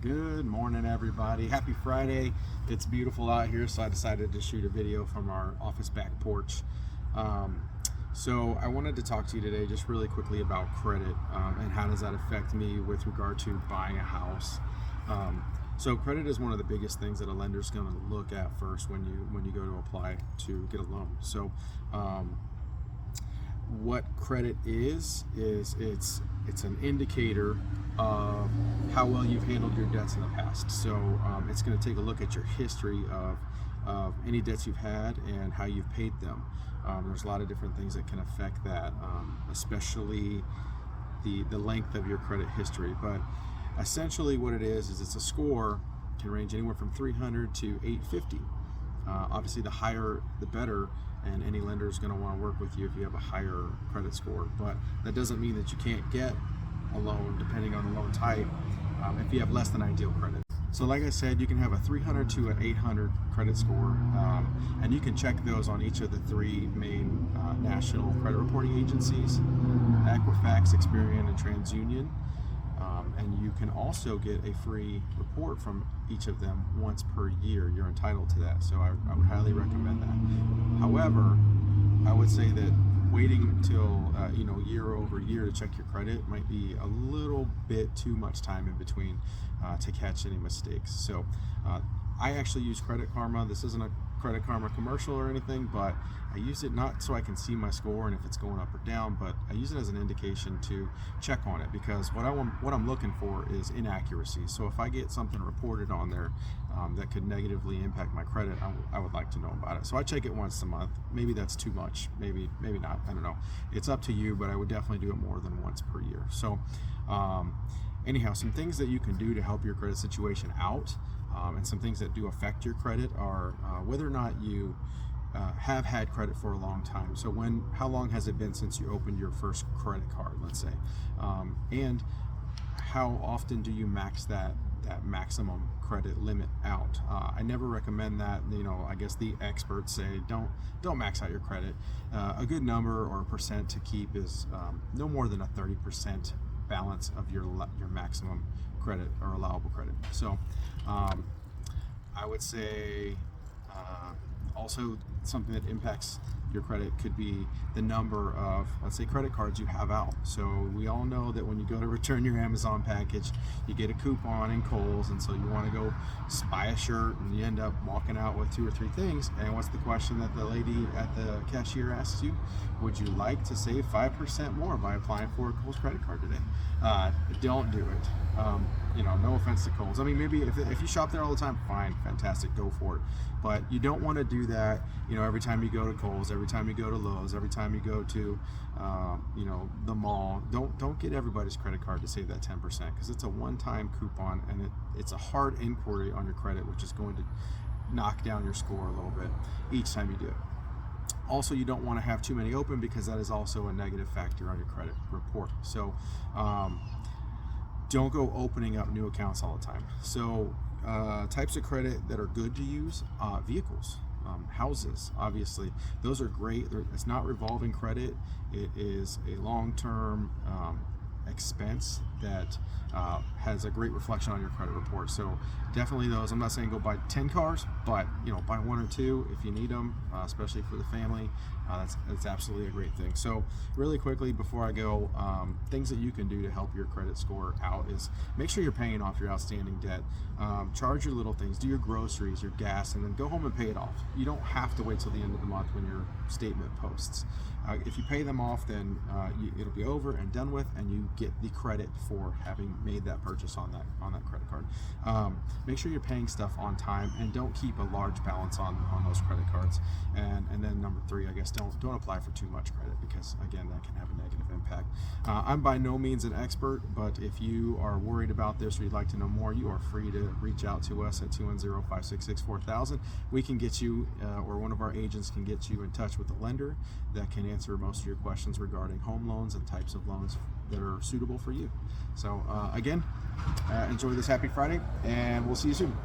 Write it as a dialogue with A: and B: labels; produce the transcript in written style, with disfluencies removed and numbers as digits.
A: Good morning, everybody. Happy Friday. It's beautiful out here, so I decided to shoot a video from our office back porch. So I wanted to talk to you today just really quickly about credit and how does that affect me with regard to buying a house. So credit is one of the biggest things that a lender is going to look at first when you go to apply to get a loan. So what credit is it's an indicator of how well you've handled your debts in the past. So it's going to take a look at your history of any debts you've had and how you've paid them. There's a lot of different things that can affect that, especially the length of your credit history. But essentially what it is it's a score, can range anywhere from 300 to 850. Obviously the higher the better, and any lender is going to want to work with you if you have a higher credit score. But that doesn't mean that you can't get a loan depending on the loan type if you have less than ideal credit. So like I said, you can have a 300 to an 800 credit score, and you can check those on each of the three main national credit reporting agencies, Equifax, Experian, and TransUnion. And you can also get a free report from each of them once per year. You're entitled to that, so I would highly recommend that. However, I would say that waiting until year over year to check your credit might be a little bit too much time in between to catch any mistakes. So I actually use Credit Karma. This isn't a Credit Karma commercial or anything, but I use it not so I can see my score and if it's going up or down, but I use it as an indication to check on it, because what I'm looking for is inaccuracy. So if I get something reported on there that could negatively impact my credit, I would like to know about it. So I check it once a month. Maybe that's too much, maybe not, I don't know. It's up to you, but I would definitely do it more than once per year. So anyhow, some things that you can do to help your credit situation out, and some things that do affect your credit are whether or not you have had credit for a long time. So how long has it been since you opened your first credit card, let's say, and how often do you max that maximum credit limit out? I never recommend that. I guess the experts say don't max out your credit. A good number or percent to keep is no more than a 30% balance of your maximum credit or allowable credit. So I would say also something that impacts your credit could be the number of, let's say, credit cards you have out. So we all know that when you go to return your Amazon package, you get a coupon in Kohl's, and so you want to go buy a shirt and you end up walking out with 2 or 3 things. And what's the question that the lady at the cashier asks you? Would you like to save 5% more by applying for a Kohl's credit card today? Don't do it. No offense to Kohl's. I mean, maybe if you shop there all the time, fine, fantastic, go for it. But you don't want to do that, every time you go to Kohl's, every time you go to Lowe's, every time you go to, the mall. Don't get everybody's credit card to save that 10%, because it's a one-time coupon, and it's a hard inquiry on your credit, which is going to knock down your score a little bit each time you do it. Also, you don't want to have too many open, because that is also a negative factor on your credit report. So don't go opening up new accounts all the time. So types of credit that are good to use, vehicles, houses, obviously, those are great. It's not revolving credit. It is a long-term expense that has a great reflection on your credit report. So definitely those. I'm not saying go buy 10 cars, but buy 1 or 2 if you need them, especially for the family. That's absolutely a great thing. So really quickly before I go, things that you can do to help your credit score out is make sure you're paying off your outstanding debt. Charge your little things, do your groceries, your gas, and then go home and pay it off. You don't have to wait till the end of the month when your statement posts. If you pay them off, then it'll be over and done with, and you get the credit for having made that purchase on that credit card. Make sure you're paying stuff on time, and don't keep a large balance on those credit cards. And then number 3, I guess, don't apply for too much credit, because again, that can have a negative impact. I'm by no means an expert, but if you are worried about this or you'd like to know more, you are free to reach out to us at 210-566-4000. We can get you, or one of our agents can get you in touch with a lender that can answer most of your questions regarding home loans and types of loans that are suitable for you. So again, enjoy this happy Friday, and we'll see you soon.